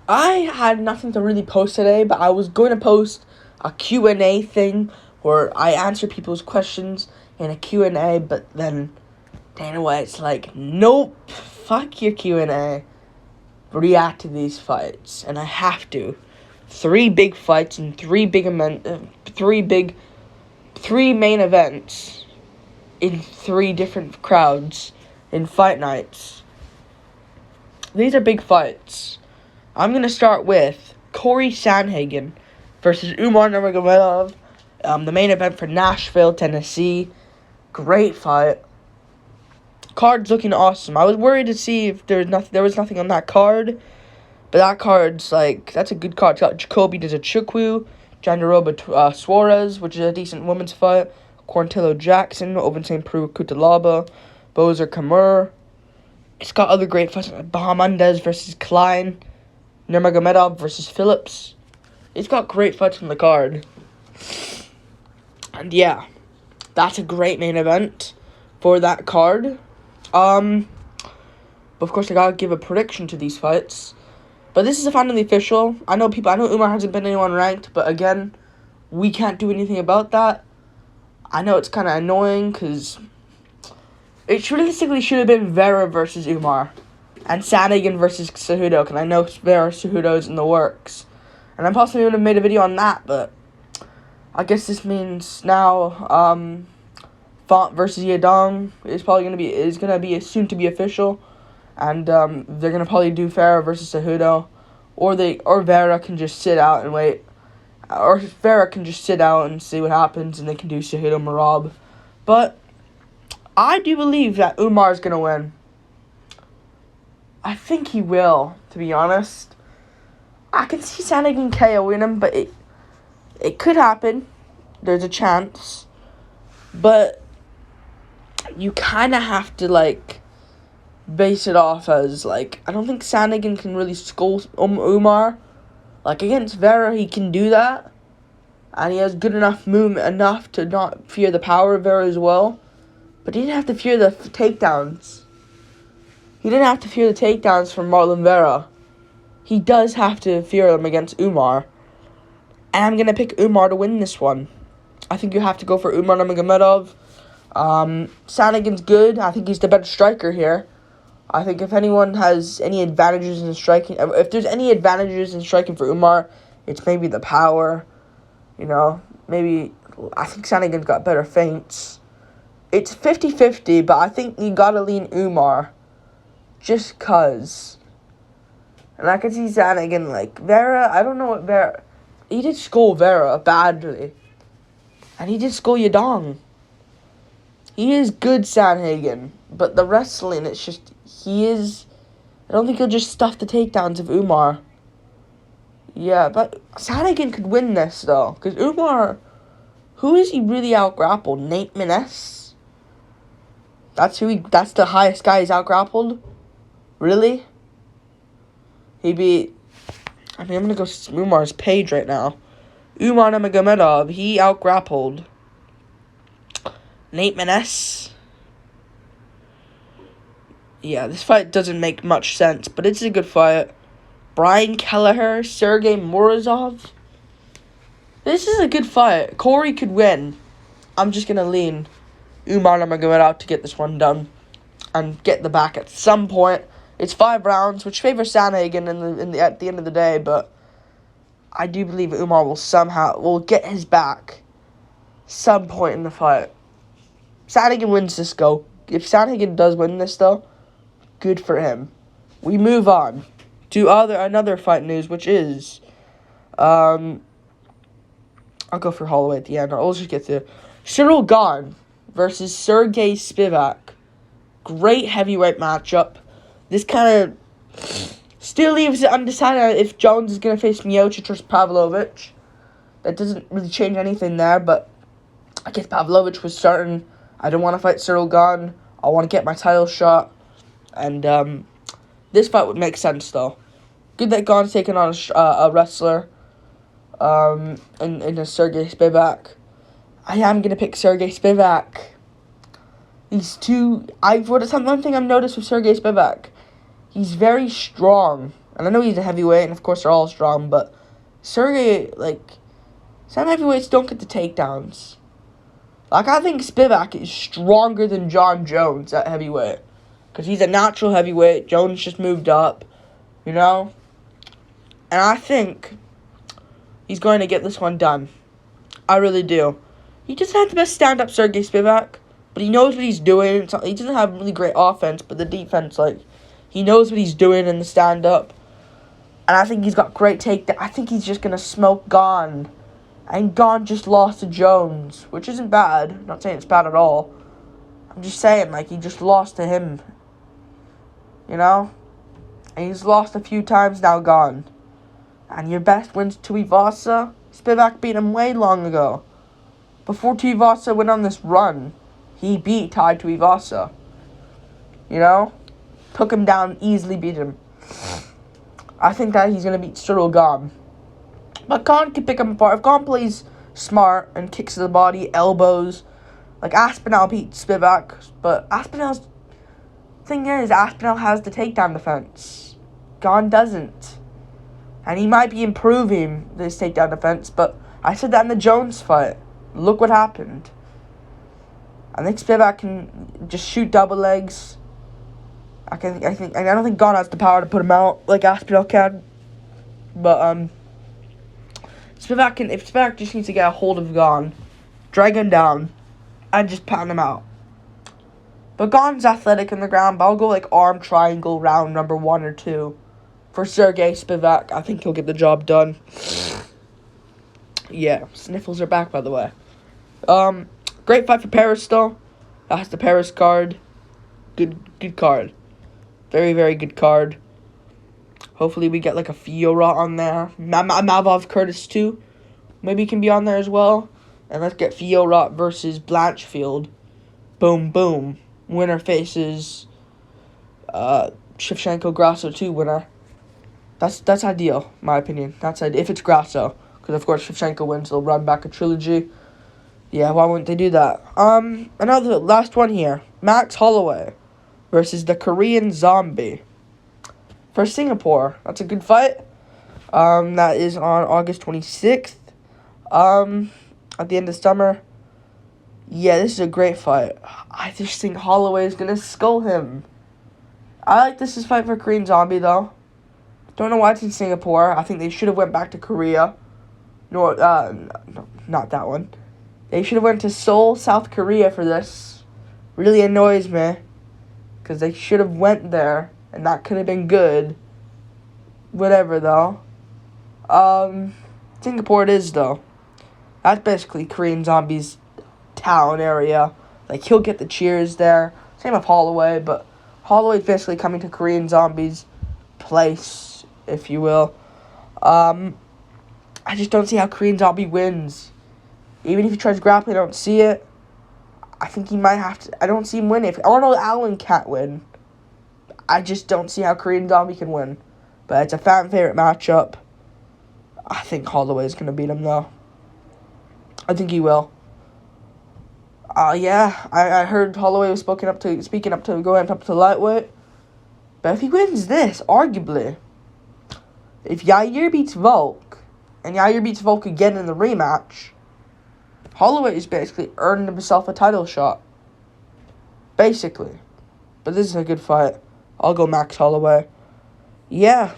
I had nothing to really post today, but I was going to post a Q&A thing where I answer people's questions in a Q&A, but then Dana White's like, nope, fuck your Q&A. React to these fights, and I have to. 3 big fights and 3 main events in 3 different crowds in fight nights. These are big fights. I'm going to start with Corey Sandhagen versus Umar Nurmagomedov, the main event for Nashville, Tennessee. Great fight. Card's looking awesome. I was worried to see if there was nothing on that card, but that card's that's a good card. It's got Jacoby Dezachukwu, Jandaroba Suarez, which is a decent women's fight, Quarantillo Jackson, Oven St. Preux Kutalaba, Bozer Kamur. It's got other great fights, Bahamondes versus Klein, Nurmagomedov versus Phillips. It's got great fights on the card. And yeah, that's a great main event for that card. But of course I gotta give a prediction to these fights. But this is finally official. I know Umar hasn't been anyone ranked, but again, we can't do anything about that. I know it's kind of annoying because it realistically should have been Vera versus Umar and Sandhagen versus Cejudo, because I know Vera Cejudo's in the works. And I possibly would have made a video on that, but I guess this means now Font versus Yadong is gonna be soon to be official, and they're gonna probably do Vera versus Cejudo, or Vera can just sit out and wait, or Vera can just sit out and see what happens, and they can do Cejudo Merab. But I do believe that Umar's gonna win. I think he will, to be honest. I can see Sandhagen KO win him, but it could happen. There's a chance. But you kind of have to, base it off as, I don't think Sandhagen can really school Umar. Against Vera, he can do that. And he has good enough movement enough to not fear the power of Vera as well. But he didn't have to fear the takedowns. He didn't have to fear the takedowns from Marlon Vera. He does have to fear them against Umar. And I'm going to pick Umar to win this one. I think you have to go for Umar Nurmagomedov. Sandhagen's good. I think he's the better striker here. I think if anyone has any advantages in striking, if there's any advantages in striking for Umar, it's maybe the power. Maybe I think Sandhagen's got better feints. It's 50-50, but I think you gotta lean Umar. Just cause. And I can see Sandhagen, Vera, I don't know what Vera. He did school Vera badly. And he did school Yadong. He is good, Sandhagen. But the wrestling, it's just, I don't think he'll just stuff the takedowns of Umar. Yeah, but Sandhagen could win this, though. Because Umar, who is he really out-grappled? Nate Maness? That's the highest guy he's out-grappled? Really? I'm going to go to Umar's page right now. Umar Nurmagomedov, he out-grappled Nate Maness. Yeah, this fight doesn't make much sense, but it's a good fight. Brian Kelleher, Sergey Morozov. This is a good fight. Corey could win. I'm just going to lean Umar Nurmagomedov to get this one done and get the back at some point. It's 5 rounds, which favors Sandhagen at the end of the day, but I do believe Umar will get his back some point in the fight. Sandhagen wins this go. If Sandhagen does win this, though, good for him. We move on to another fight news, which is, I'll go for Holloway at the end. I'll just get to Cyril Gane versus Sergey Spivak. Great heavyweight matchup. This kind of still leaves it undecided if Jones is going to face Miocic or Pavlovich. That doesn't really change anything there, but I guess Pavlovich was certain. I don't want to fight Cyril Gane. I want to get my title shot. And this fight would make sense, though. Good that Gane's taking on a wrestler in a Sergey Spivak. I am going to pick Sergey Spivak. One thing I've noticed with Sergey Spivak, he's very strong. And I know he's a heavyweight, and of course they're all strong, but Sergey, some heavyweights don't get the takedowns. I think Spivak is stronger than John Jones at heavyweight. Because he's a natural heavyweight. Jones just moved up, And I think he's going to get this one done. I really do. He doesn't have the best stand-up Sergey Spivak, but he knows what he's doing. He doesn't have really great offense, but the defense, he knows what he's doing in the stand-up. And I think he's got great takedown. I think he's just going to smoke Gane. And Gane just lost to Jones, which isn't bad. I'm not saying it's bad at all. I'm just saying, he just lost to him. And he's lost a few times now, Gane. And your best wins Tuivasa. Spivak beat him way long ago. Before Tuivasa went on this run, he beat Tai Tuivasa. Took him down, easily beat him. I think that he's going to beat Cyril Gane. But Gane can pick him apart. If Gane plays smart and kicks to the body, elbows, Aspinall beat Spivak. But Aspinall's thing is, Aspinall has the takedown defense. Gane doesn't. And he might be improving this takedown defense, but I said that in the Jones fight. Look what happened. I think Spivak can just shoot double legs. I don't think Gane has the power to put him out like Aspinall can. But if Spivak just needs to get a hold of Gane, drag him down, and just pound him out. But Gane's athletic in the ground, but I'll go arm triangle round number 1 or 2 for Sergey Spivak. I think he'll get the job done. Yeah, sniffles are back, by the way. Great fight for Paris, though. That's the Paris card. Good card. Very, very good card. Hopefully we get a Fiora on there. Mavov Curtis too. Maybe he can be on there as well. And let's get Fiora versus Blanchfield. Boom, boom. Winner faces Shevchenko Grasso 2 winner. That's ideal, in my opinion. That's ideal. If it's Grasso. Because of course Shevchenko wins, they'll run back a trilogy. Yeah, why wouldn't they do that? Another last one here. Max Holloway versus the Korean Zombie. For Singapore. That's a good fight. That is on August 26th. At the end of summer. Yeah, this is a great fight. I just think Holloway is going to skull him. I like this fight for Korean Zombie, though. Don't know why it's in Singapore. I think they should have went back to Korea. No, not that one. They should have went to Seoul, South Korea for this. Really annoys me. Because they should have went there. And that could have been good. Whatever, though. Singapore it is, though. That's basically Korean Zombie's town area. He'll get the cheers there. Same with Holloway, but Holloway's basically coming to Korean Zombie's place, if you will. I just don't see how Korean Zombie wins. Even if he tries grappling, I don't see it. I think he might have to. I don't see him winning. If Arnold Allen can't win, I just don't see how Korean Zombie can win. But it's a fan favorite matchup. I think Holloway is going to beat him, though. I think he will. Yeah, I heard Holloway was speaking up to going up to lightweight. But if he wins this, arguably, if Yair beats Volk, and Yair beats Volk again in the rematch, Holloway is basically earning himself a title shot. Basically. But this is a good fight. I'll go Max Holloway. Yeah.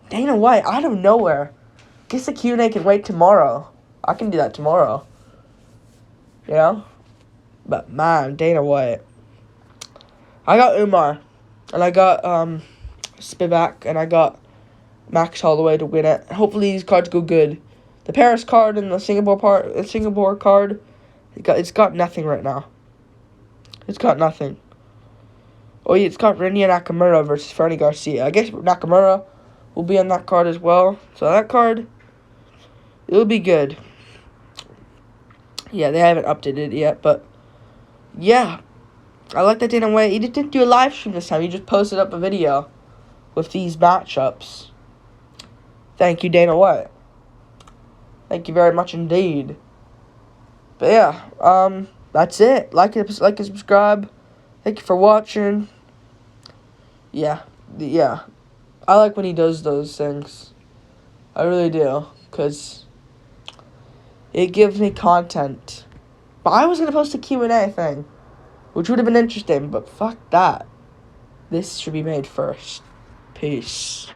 Dana White, out of nowhere. Guess the Q&A can wait tomorrow. I can do that tomorrow. But man, Dana White. I got Umar. And I got Spivak. And I got Max Holloway to win it. Hopefully these cards go good. The Paris card and the Singapore card, it's got nothing right now. It's got nothing. Oh yeah, it's got Renia Nakamura versus Fernie Garcia. I guess Nakamura will be on that card as well. So that card, it'll be good. Yeah, they haven't updated it yet, but yeah. I like that Dana White. He didn't do a live stream this time. He just posted up a video with these matchups. Thank you, Dana White. Thank you very much indeed. But yeah, that's it. Like and subscribe. Thank you for watching. Yeah. I like when he does those things. I really do, because it gives me content. But I was going to post a Q&A thing, which would have been interesting, but fuck that. This should be made first. Peace.